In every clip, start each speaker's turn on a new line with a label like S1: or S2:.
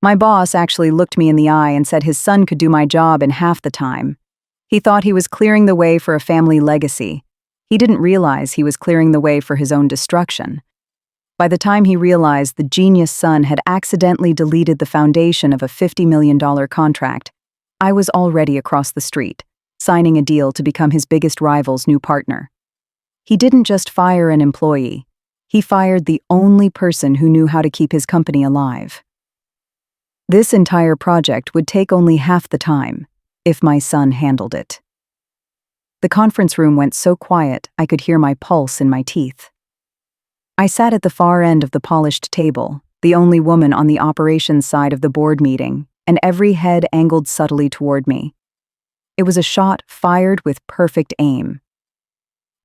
S1: My boss actually looked me in the eye and said his son could do my job in half the time. He thought he was clearing the way for a family legacy. He didn't realize he was clearing the way for his own destruction. By the time he realized the genius son had accidentally deleted the foundation of a $50 million contract, I was already across the street, signing a deal to become his biggest rival's new partner. He didn't just fire an employee. He fired the only person who knew how to keep his company alive. This entire project would take only half the time, if my son handled it. The conference room went so quiet I could hear my pulse in my teeth. I sat at the far end of the polished table, the only woman on the operations side of the board meeting, and every head angled subtly toward me. It was a shot fired with perfect aim.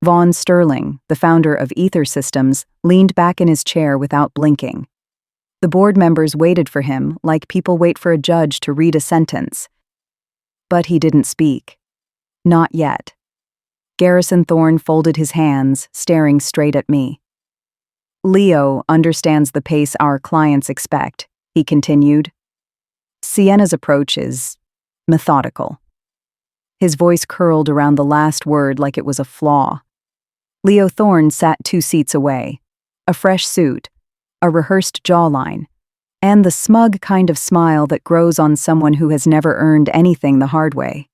S1: Vaughn Sterling, the founder of Aether Systems, leaned back in his chair without blinking. The board members waited for him like people wait for a judge to read a sentence. But he didn't speak. Not yet. Garrison Thorne folded his hands, staring straight at me. Leo understands the pace our clients expect, he continued. Sienna's approach is methodical. His voice curled around the last word like it was a flaw. Leo Thorne sat 2 seats away, a fresh suit, a rehearsed jawline, and the smug kind of smile that grows on someone who has never earned anything the hard way.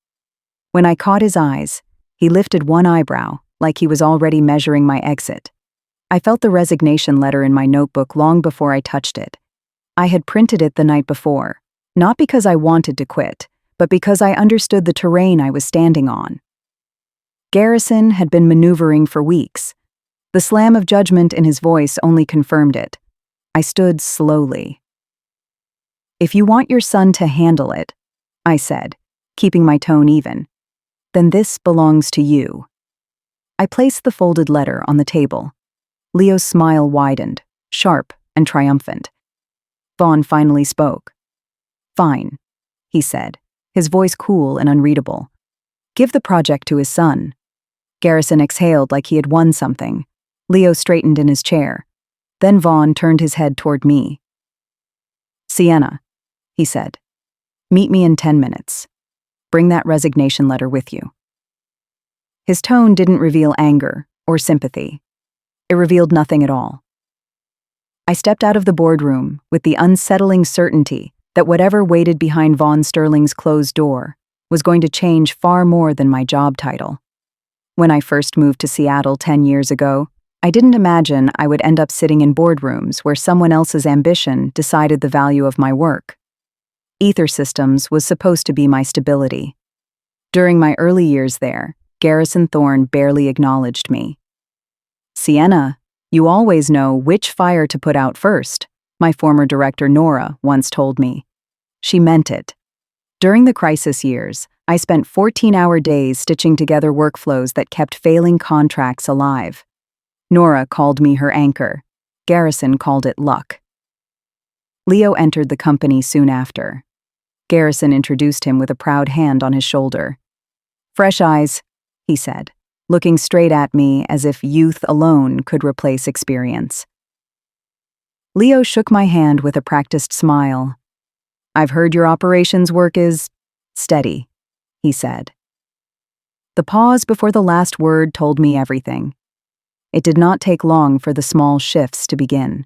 S1: When I caught his eyes, he lifted one eyebrow, like he was already measuring my exit. I felt the resignation letter in my notebook long before I touched it. I had printed it the night before, not because I wanted to quit, but because I understood the terrain I was standing on. Garrison had been maneuvering for weeks. The slam of judgment in his voice only confirmed it. I stood slowly. If you want your son to handle it, I said, keeping my tone even, then this belongs to you. I placed the folded letter on the table. Leo's smile widened, sharp and triumphant. Vaughn finally spoke. Fine, he said, his voice cool and unreadable. Give the project to his son. Garrison exhaled like he had won something. Leo straightened in his chair. Then Vaughn turned his head toward me. Sienna, he said, meet me in 10 minutes. Bring that resignation letter with you. His tone didn't reveal anger or sympathy. It revealed nothing at all. I stepped out of the boardroom with the unsettling certainty that whatever waited behind Vaughn Sterling's closed door was going to change far more than my job title. When I first moved to Seattle 10 years ago, I didn't imagine I would end up sitting in boardrooms where someone else's ambition decided the value of my work. Aether Systems was supposed to be my stability. During my early years there, Garrison Thorne barely acknowledged me. Sienna, you always know which fire to put out first, my former director Nora once told me. She meant it. During the crisis years, I spent 14-hour days stitching together workflows that kept failing contracts alive. Nora called me her anchor. Garrison called it luck. Leo entered the company soon after. Garrison introduced him with a proud hand on his shoulder. Fresh eyes, he said, looking straight at me as if youth alone could replace experience. Leo shook my hand with a practiced smile. I've heard your operations work is steady, he said. The pause before the last word told me everything. It did not take long for the small shifts to begin.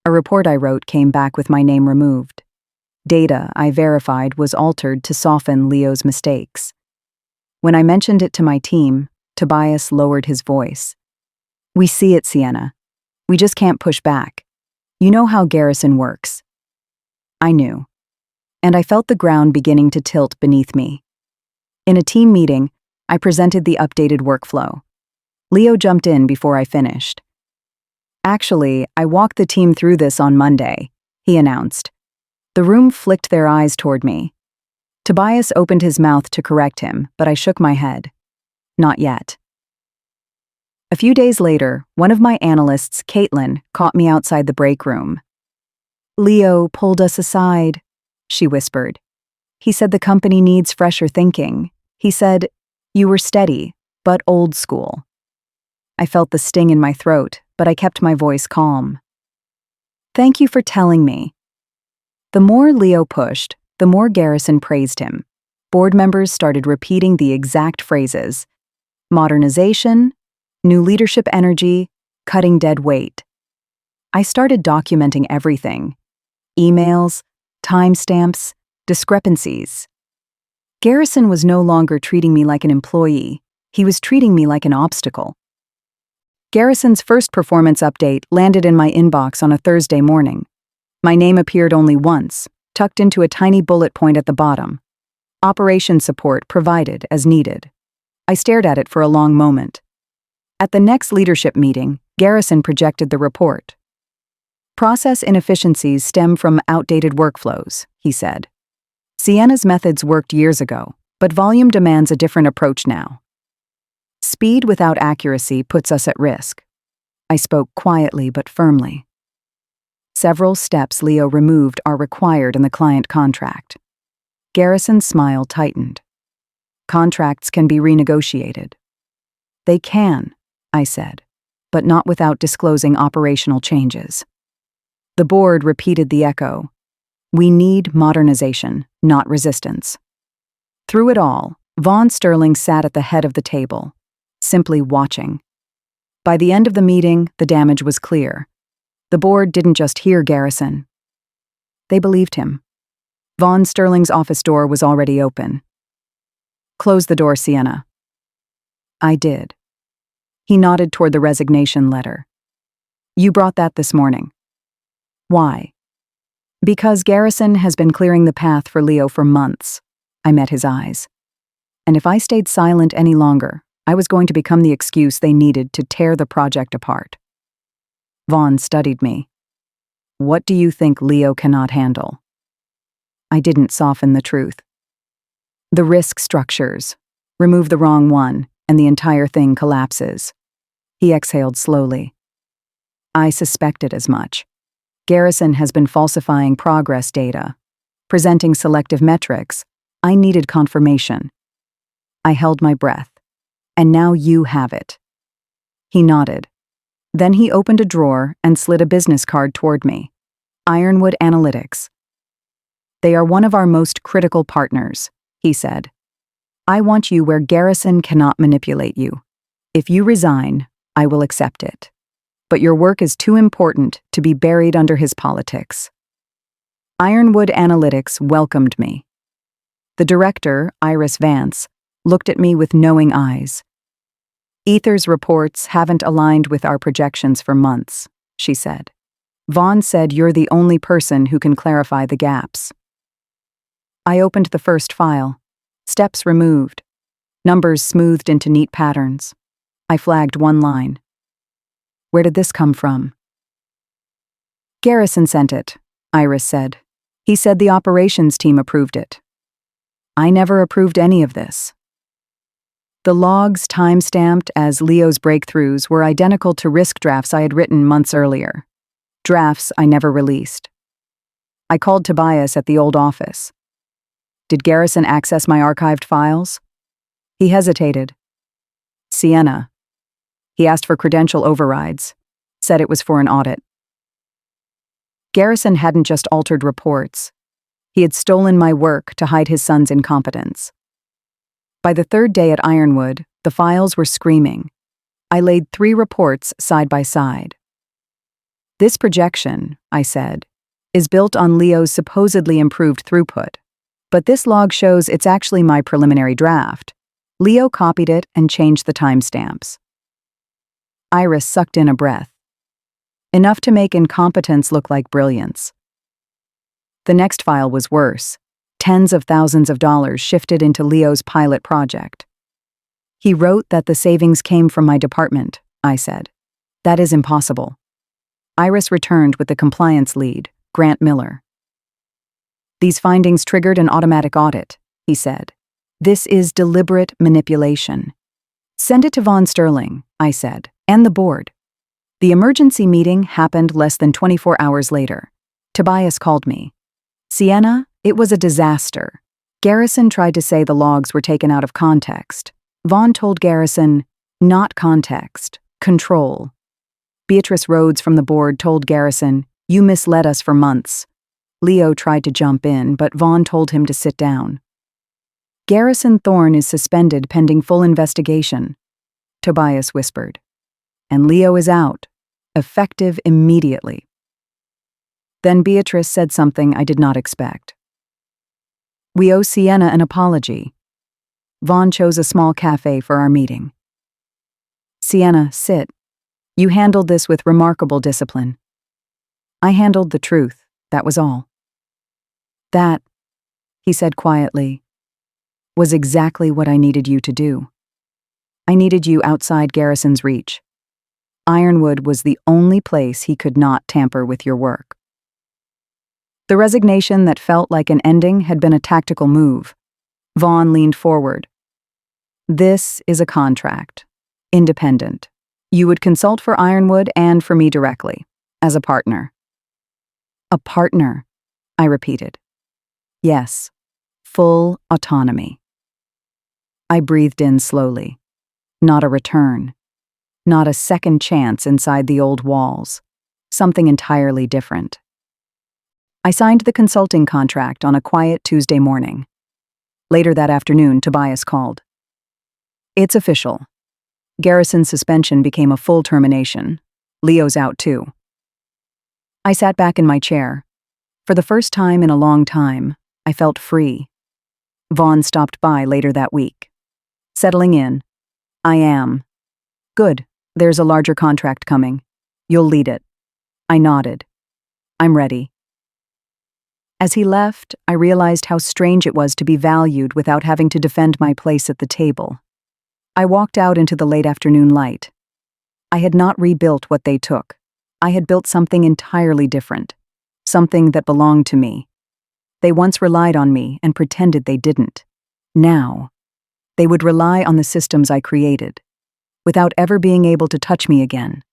S1: A report I wrote came back with my name removed. Data I verified was altered to soften Leo's mistakes. When I mentioned it to my team, Tobias lowered his voice. We see it, Sienna. We just can't push back. You know how Garrison works. I knew. And I felt the ground beginning to tilt beneath me. In a team meeting, I presented the updated workflow. Leo jumped in before I finished. Actually, I walked the team through this on Monday, he announced. The room flicked their eyes toward me. Tobias opened his mouth to correct him, but I shook my head. Not yet. A few days later, one of my analysts, Caitlin, caught me outside the break room. Leo pulled us aside, she whispered. He said the company needs fresher thinking. He said, you were steady, but old school. I felt the sting in my throat, but I kept my voice calm. Thank you for telling me. The more Leo pushed, the more Garrison praised him. Board members started repeating the exact phrases: modernization, new leadership energy, cutting dead weight. I started documenting everything: emails, timestamps, discrepancies. Garrison was no longer treating me like an employee, he was treating me like an obstacle. Garrison's first performance update landed in my inbox on a Thursday morning. My name appeared only once, tucked into a tiny bullet point at the bottom. Operation support provided as needed. I stared at it for a long moment. At the next leadership meeting, Garrison projected the report. Process inefficiencies stem from outdated workflows, he said. Sienna's methods worked years ago, but volume demands a different approach now. Speed without accuracy puts us at risk. I spoke quietly but firmly. Several steps Leo removed are required in the client contract. Garrison's smile tightened. Contracts can be renegotiated. They can, I said, but not without disclosing operational changes. The board repeated the echo. We need modernization, not resistance. Through it all, Von Sterling sat at the head of the table, simply watching. By the end of the meeting, the damage was clear. The board didn't just hear Garrison. They believed him. Von Sterling's office door was already open. Close the door, Sienna. I did. He nodded toward the resignation letter. You brought that this morning. Why? Because Garrison has been clearing the path for Leo for months. I met his eyes. And if I stayed silent any longer, I was going to become the excuse they needed to tear the project apart. Vaughn studied me. What do you think Leo cannot handle? I didn't soften the truth. The risk structures. Remove the wrong one, and the entire thing collapses. He exhaled slowly. I suspected as much. Garrison has been falsifying progress data, presenting selective metrics. I needed confirmation. I held my breath. And now you have it. He nodded. Then he opened a drawer and slid a business card toward me. Ironwood Analytics. They are one of our most critical partners, he said. I want you where Garrison cannot manipulate you. If you resign, I will accept it. But your work is too important to be buried under his politics. Ironwood Analytics welcomed me. The director, Iris Vance, looked at me with knowing eyes. Aether's reports haven't aligned with our projections for months, she said. Vaughn said you're the only person who can clarify the gaps. I opened the first file. Steps removed. Numbers smoothed into neat patterns. I flagged one line. Where did this come from? Garrison sent it, Iris said. He said the operations team approved it. I never approved any of this. The logs time-stamped as Leo's breakthroughs were identical to risk drafts I had written months earlier. Drafts I never released. I called Tobias at the old office. Did Garrison access my archived files? He hesitated. Sienna. He asked for credential overrides, said it was for an audit. Garrison hadn't just altered reports. He had stolen my work to hide his son's incompetence. By the third day at Ironwood, the files were screaming. I laid 3 reports side by side. This projection, I said, is built on Leo's supposedly improved throughput. But this log shows it's actually my preliminary draft. Leo copied it and changed the timestamps. Iris sucked in a breath. Enough to make incompetence look like brilliance. The next file was worse. Tens of thousands of dollars shifted into Leo's pilot project. He wrote that the savings came from my department, I said. That is impossible. Iris returned with the compliance lead, Grant Miller. These findings triggered an automatic audit, he said. This is deliberate manipulation. Send it to Von Sterling, I said, and the board. The emergency meeting happened less than 24 hours later. Tobias called me. Sienna, it was a disaster. Garrison tried to say the logs were taken out of context. Vaughn told Garrison, not context, control. Beatrice Rhodes from the board told Garrison, you misled us for months. Leo tried to jump in, but Vaughn told him to sit down. Garrison Thorne is suspended pending full investigation, Tobias whispered. And Leo is out, effective immediately. Then Beatrice said something I did not expect. We owe Sienna an apology. Vaughn chose a small cafe for our meeting. Sienna, sit. You handled this with remarkable discipline. I handled the truth, that was all. That, he said quietly, was exactly what I needed you to do. I needed you outside Garrison's reach. Ironwood was the only place he could not tamper with your work. The resignation that felt like an ending had been a tactical move. Vaughn leaned forward. This is a contract. Independent. You would consult for Ironwood and for me directly, as a partner. A partner, I repeated. Yes, full autonomy. I breathed in slowly. Not a return. Not a second chance inside the old walls. Something entirely different. I signed the consulting contract on a quiet Tuesday morning. Later that afternoon, Tobias called. It's official. Garrison's suspension became a full termination. Leo's out too. I sat back in my chair. For the first time in a long time, I felt free. Vaughn stopped by later that week. Settling in. I am. Good, there's a larger contract coming. You'll lead it. I nodded. I'm ready. As he left, I realized how strange it was to be valued without having to defend my place at the table. I walked out into the late afternoon light. I had not rebuilt what they took. I had built something entirely different. Something that belonged to me. They once relied on me and pretended they didn't. Now, they would rely on the systems I created, without ever being able to touch me again.